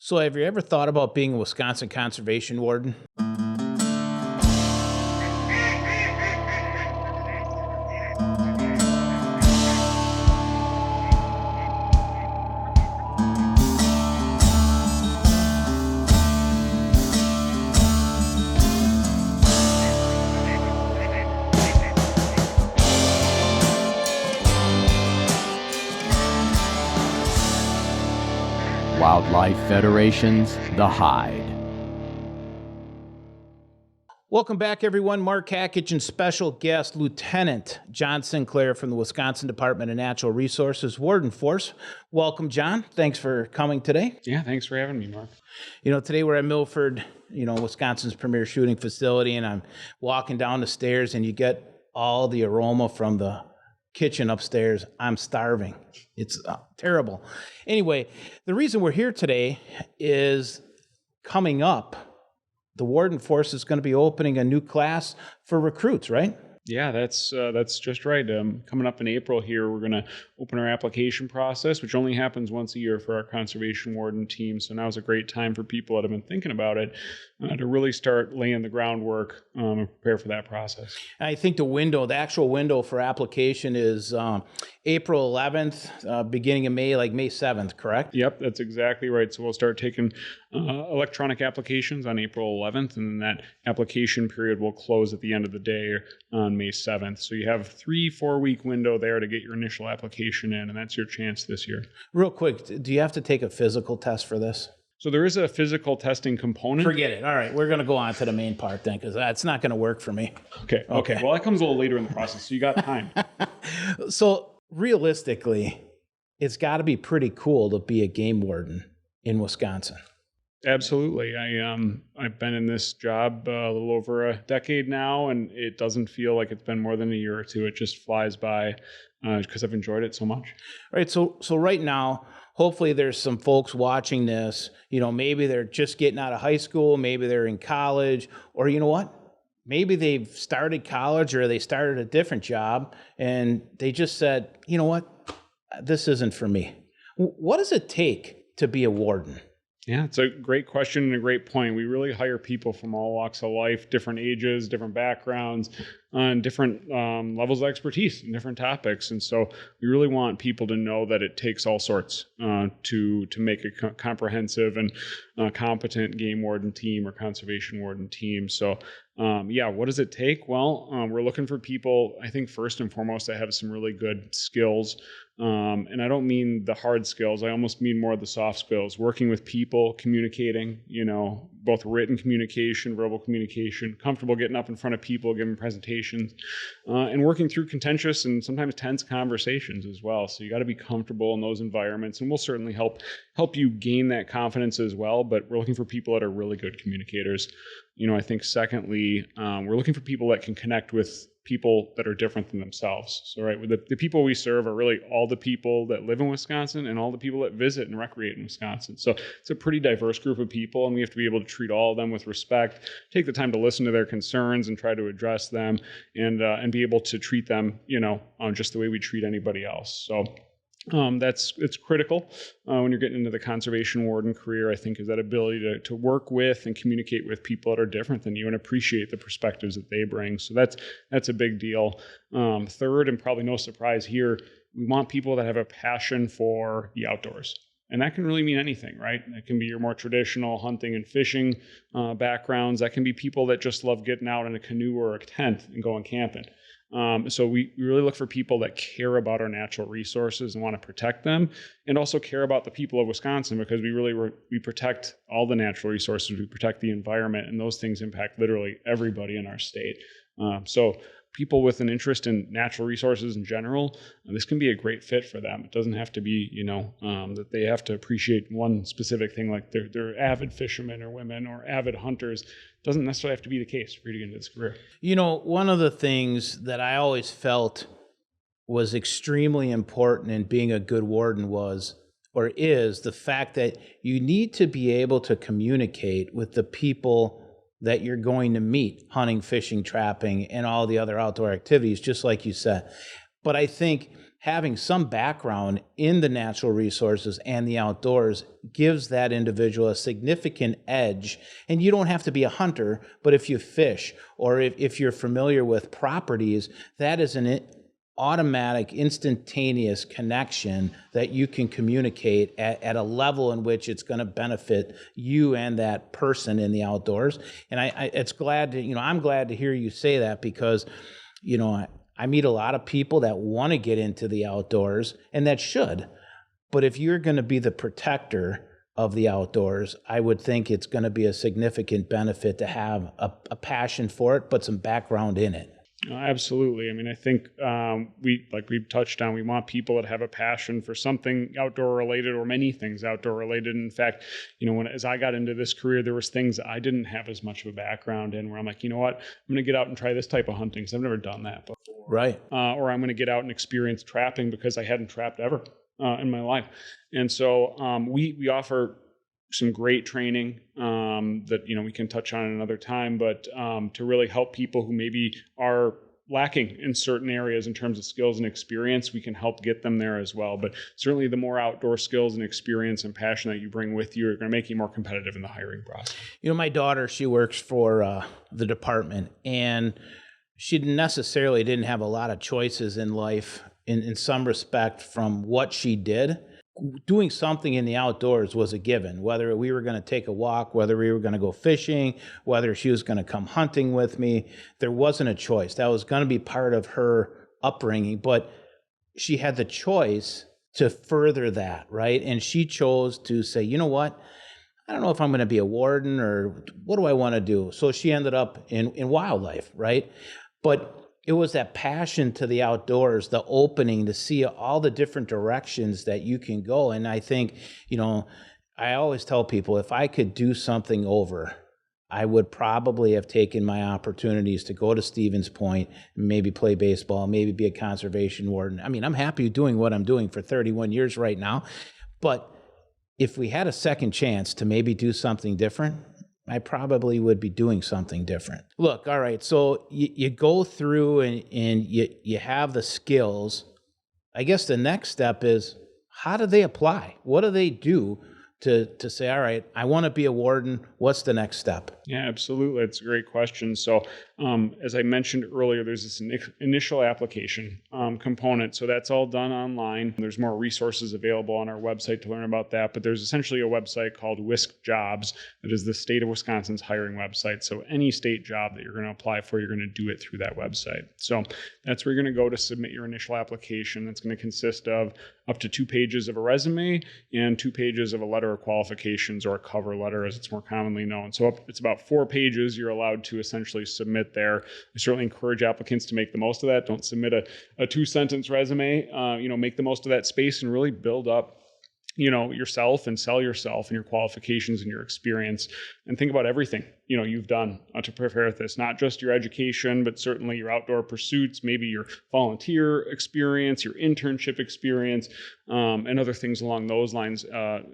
So have you ever thought about being a Wisconsin Conservation Warden? Wildlife Federation's The Hide. Welcome back, everyone. Mark Hackage and special guest Lieutenant John Sinclair from the Wisconsin Department of Natural Resources Warden Force. Welcome, John. Thanks for coming today. Yeah, thanks for having me, Mark. Today we're at Milford, Wisconsin's premier shooting facility, and I'm walking down the stairs and you get all the aroma from the kitchen upstairs. I'm starving. It's terrible. Anyway, the reason we're here today is coming up, the Warden Force is going to be opening a new class for recruits, right? Yeah, that's just right. Coming up in April here, we're going to open our application process, which only happens once a year for our conservation warden team. So now's a great time for people that have been thinking about it to really start laying the groundwork and prepare for that process. I think the actual window for application is April 11th, beginning of May, like May 7th, correct? Yep, that's exactly right. So we'll start taking electronic applications on April 11th, and then that application period will close at the end of the day on May 7th. So you have 3-4 week window there to get your initial application in, and that's your chance this year. Real quick, do you have to take a physical test for this? So there is a physical testing component. Forget it. All right, we're going to go on to the main part then, because that's not going to work for me. Okay. Well, that comes a little later in the process, so you got time. So realistically, it's got to be pretty cool to be a game warden in Wisconsin. Absolutely. I've been in this job a little over a decade now, and it doesn't feel like it's been more than a year or two. It just flies by because I've enjoyed it so much. Right. So right now, hopefully there's some folks watching this, maybe they're just getting out of high school, maybe they're in college, or you know what? Maybe they've started college or they started a different job and they just said, you know what? This isn't for me. What does it take to be a warden? Yeah, it's a great question and a great point. We really hire people from all walks of life, different ages, different backgrounds, and different levels of expertise in different topics. And so we really want people to know that it takes all sorts to make a comprehensive and competent game warden team or conservation warden team. So what does it take? Well, we're looking for people, I think, first and foremost, that have some really good skills. And I don't mean the hard skills. I almost mean more of the soft skills, working with people, communicating, both written communication, verbal communication, comfortable getting up in front of people, giving presentations, and working through contentious and sometimes tense conversations as well. So you got to be comfortable in those environments, and we'll certainly help you gain that confidence as well. But we're looking for people that are really good communicators. I think secondly, we're looking for people that can connect with people that are different than themselves. So, right, the people we serve are really all the people that live in Wisconsin and all the people that visit and recreate in Wisconsin. So it's a pretty diverse group of people, and we have to be able to treat all of them with respect, take the time to listen to their concerns and try to address them, and be able to treat them, just the way we treat anybody else. So it's critical when you're getting into the conservation warden career, I think, is that ability to work with and communicate with people that are different than you and appreciate the perspectives that they bring. So that's a big deal. Third, and probably no surprise here, we want people that have a passion for the outdoors. And that can really mean anything, right? It can be your more traditional hunting and fishing backgrounds. That can be people that just love getting out in a canoe or a tent and going camping. So we really look for people that care about our natural resources and want to protect them, and also care about the people of Wisconsin, because we protect all the natural resources, we protect the environment, and those things impact literally everybody in our state. So people with an interest in natural resources in general, this can be a great fit for them. It doesn't have to be, that they have to appreciate one specific thing, like they're avid fishermen or women or avid hunters. It doesn't necessarily have to be the case for you to get into this career. One of the things that I always felt was extremely important in being a good warden is the fact that you need to be able to communicate with the people that you're going to meet, hunting, fishing, trapping, and all the other outdoor activities, just like you said. But I think having some background in the natural resources and the outdoors gives that individual a significant edge. And you don't have to be a hunter, but if you fish or if you're familiar with properties, that is an automatic, instantaneous connection that you can communicate at a level in which it's going to benefit you and that person in the outdoors. And I'm glad to hear you say that, because, I meet a lot of people that want to get into the outdoors, and that should. But if you're going to be the protector of the outdoors, I would think it's going to be a significant benefit to have a passion for it, but some background in it. Absolutely. I mean, I think we've touched on, we want people that have a passion for something outdoor related or many things outdoor related. In fact, as I got into this career, there was things that I didn't have as much of a background in, where I'm like, you know what, I'm going to get out and try this type of hunting because I've never done that before. Right. Or I'm going to get out and experience trapping because I hadn't trapped ever in my life. And so we offer some great training that we can touch on another time, but to really help people who maybe are lacking in certain areas in terms of skills and experience, we can help get them there as well. But certainly the more outdoor skills and experience and passion that you bring with you are going to make you more competitive in the hiring process. My daughter, she works for the department, and she necessarily didn't have a lot of choices in life in some respect from what she did. Doing something in the outdoors was a given, whether we were going to take a walk, whether we were going to go fishing, whether she was going to come hunting with me. There wasn't a choice. That was going to be part of her upbringing, but she had the choice to further that, right? And she chose to say, you know what? I don't know if I'm going to be a warden or what do I want to do? So she ended up in wildlife, right? But it was that passion to the outdoors, the opening to see all the different directions that you can go. And I think, I always tell people, if I could do something over, I would probably have taken my opportunities to go to Stevens Point, maybe play baseball, maybe be a conservation warden. I mean, I'm happy doing what I'm doing for 31 years right now. But if we had a second chance to maybe do something different, I probably would be doing something different. Look, all right, so you go through and you have the skills. I guess the next step is, how do they apply? What do they do to say, all right, I want to be a warden? What's the next step? Yeah, absolutely. It's a great question. So as I mentioned earlier, there's this initial application component. So that's all done online. There's more resources available on our website to learn about that. But there's essentially a website called Wisc Jobs that is the state of Wisconsin's hiring website. So any state job that you're going to apply for, you're going to do it through that website. So that's where you're going to go to submit your initial application. That's going to consist of up to 2 pages of a resume and 2 pages of a letter of qualifications, or a cover letter as it's more commonly known. So it's about 4 pages you're allowed to essentially submit there. I certainly encourage applicants to make the most of that. Don't submit a 2-sentence resume. Make the most of that space and really build up yourself and sell yourself and your qualifications and your experience, and think about everything you've done to prepare for this, not just your education, but certainly your outdoor pursuits, maybe your volunteer experience, your internship experience, and other things along those lines,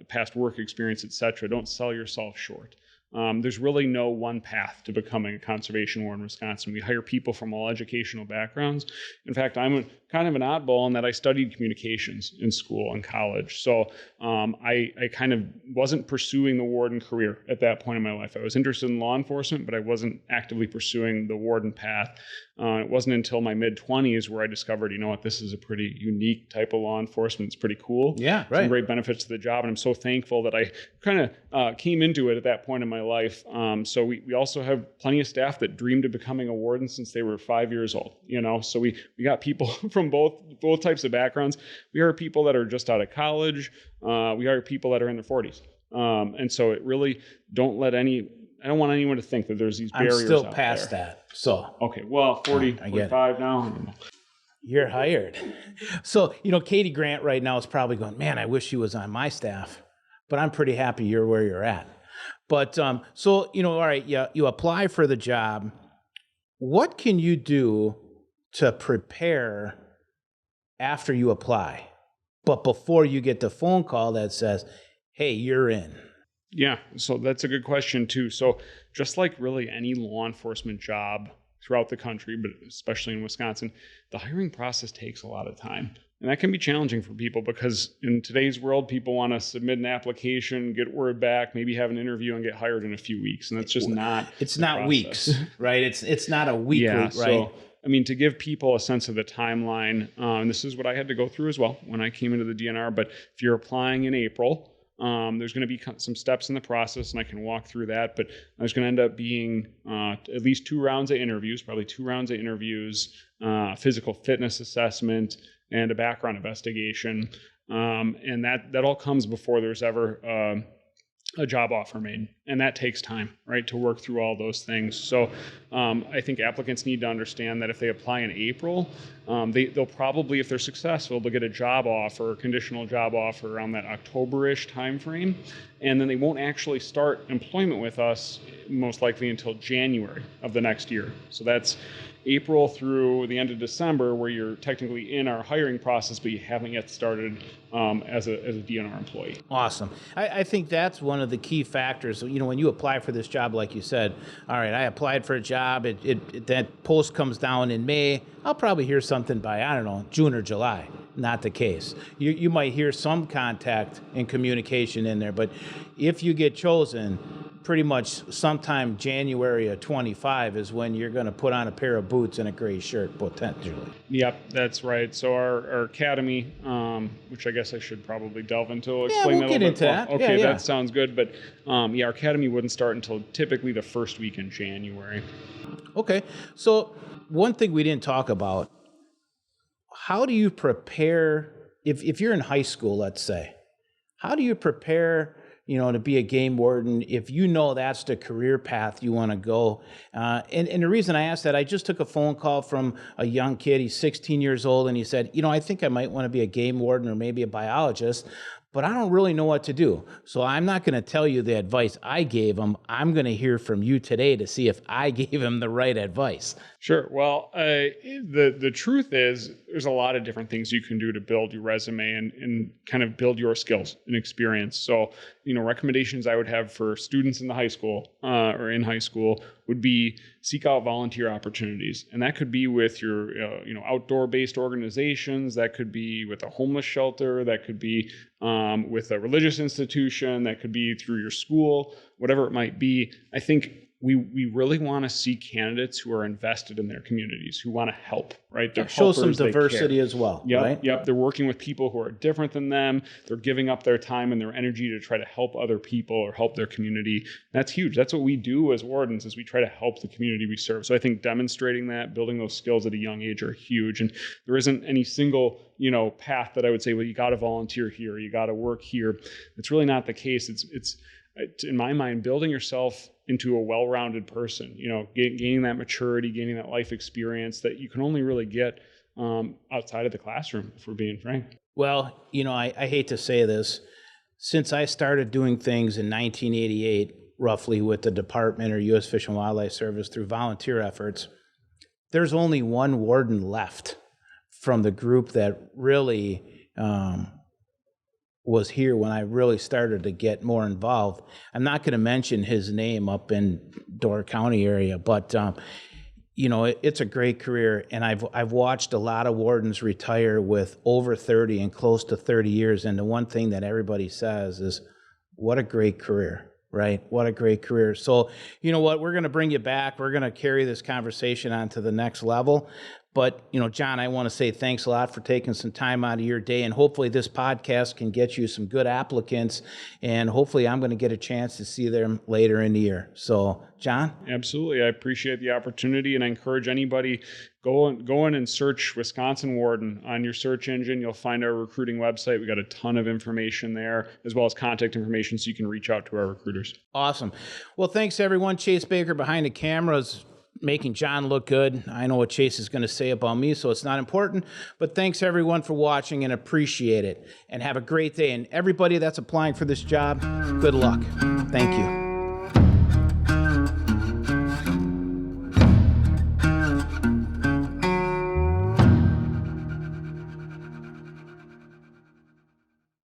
past work experience, etc. Don't sell yourself short. There's really no one path to becoming a conservation warden in Wisconsin. We hire people from all educational backgrounds. In fact, I'm kind of an oddball in that I studied communications in school and college. So I kind of wasn't pursuing the warden career at that point in my life. I was interested in law enforcement, but I wasn't actively pursuing the warden path. It wasn't until my mid-20s where I discovered, this is a pretty unique type of law enforcement. It's pretty cool. Yeah, right. Some great benefits to the job. And I'm so thankful that I kind of came into it at that point in my life. So we also have plenty of staff that dreamed of becoming a warden since they were 5 years old. So we got people from both types of backgrounds. We are people that are just out of college. We are people that are in their 40s. And so it really I don't want anyone to think that there's these barriers. I'm still out past there. that. So okay, well, 40, 45 now. You're hired. So, Katie Grant right now is probably going, man, I wish she was on my staff, but I'm pretty happy you're where you're at. But all right, you apply for the job. What can you do to prepare after you apply, but before you get the phone call that says, hey, you're in? Yeah, so that's a good question too. So just like really any law enforcement job throughout the country, but especially in Wisconsin, the hiring process takes a lot of time. And that can be challenging for people because in today's world, people want to submit an application, get word back, maybe have an interview and get hired in a few weeks. And that's just not. It's not weeks, right? It's not a weekly, yeah, right? So, I mean, to give people a sense of the timeline, and this is what I had to go through as well when I came into the DNR. But if you're applying in April, there's going to be some steps in the process, and I can walk through that. But there's going to end up being at least 2 rounds of interviews, probably 2 rounds of interviews, physical fitness assessment, and a background investigation. And that all comes before there's ever a job offer made. And that takes time, right, to work through all those things. So I think applicants need to understand that if they apply in April, they'll probably, if they're successful, they'll get a job offer, a conditional job offer around that October-ish timeframe. And then they won't actually start employment with us most likely until January of the next year. So that's April through the end of December, where you're technically in our hiring process, but you haven't yet started as a DNR employee. Awesome. I think that's one of the key factors. You know, when you apply for this job, like you said, all right, I applied for a job. That post comes down in May. I'll probably hear something by, I don't know, June or July. Not the case. You might hear some contact and communication in there, but if you get chosen, pretty much sometime January of 25 is when you're going to put on a pair of boots and a gray shirt, potentially. Yep, that's right. So our academy, which I guess I should probably delve into, explain we'll that a get little into bit. that. Okay, Yeah. that sounds good. But our academy wouldn't start until typically the first week in January. Okay, so one thing we didn't talk about, how do you prepare, if you're in high school, let's say, how do you prepare, to be a game warden if you know that's the career path you want to go? And the reason I asked that, I just took a phone call from a young kid. He's 16 years old, and he said, I think I might want to be a game warden or maybe a biologist, but I don't really know what to do. So I'm not going to tell you the advice I gave him. I'm going to hear from you today to see if I gave him the right advice. Sure. Well, the truth is there's a lot of different things you can do to build your resume and kind of build your skills and experience. So, recommendations I would have for students in the high school or in high school would be seek out volunteer opportunities. And that could be with your, outdoor-based organizations. That could be with a homeless shelter. That could be with a religious institution. That could be through your school, whatever it might be. I think we really want to see candidates who are invested in their communities, who want to help, right? They're show some helpers, they diversity care. as well, Yep, right? Yep. They're working with people who are different than them. They're giving up their time and their energy to try to help other people or help their community. That's huge. That's what we do as wardens, is we try to help the community we serve. So I think demonstrating that, building those skills at a young age are huge. And there isn't any single, path that I would say, well, you got to volunteer here, you got to work here. It's really not the case. It's in my mind, building yourself into a well-rounded person, gaining that maturity, gaining that life experience that you can only really get outside of the classroom, if we're being frank. Well, I hate to say this. Since I started doing things in 1988, roughly with the department or U.S. Fish and Wildlife Service through volunteer efforts, there's only one warden left from the group that really was here when I really started to get more involved. I'm not going to mention his name up in Door County area, but it's a great career, and I've watched a lot of wardens retire with over 30 and close to 30 years, and the one thing that everybody says is, what a great career, right? What a great career. So, you know what? We're going to bring you back. We're going to carry this conversation on to the next level. But, John, I want to say thanks a lot for taking some time out of your day, and hopefully this podcast can get you some good applicants, and hopefully I'm going to get a chance to see them later in the year. So, John? Absolutely. I appreciate the opportunity, and I encourage anybody, go in and search Wisconsin Warden on your search engine. You'll find our recruiting website. We got a ton of information there, as well as contact information so you can reach out to our recruiters. Awesome. Well, thanks, everyone. Chase Baker behind the cameras, making John look good. I know what Chase is going to say about me, so it's not important. But thanks, everyone, for watching, and appreciate it. And have a great day. And everybody that's applying for this job, good luck. Thank you.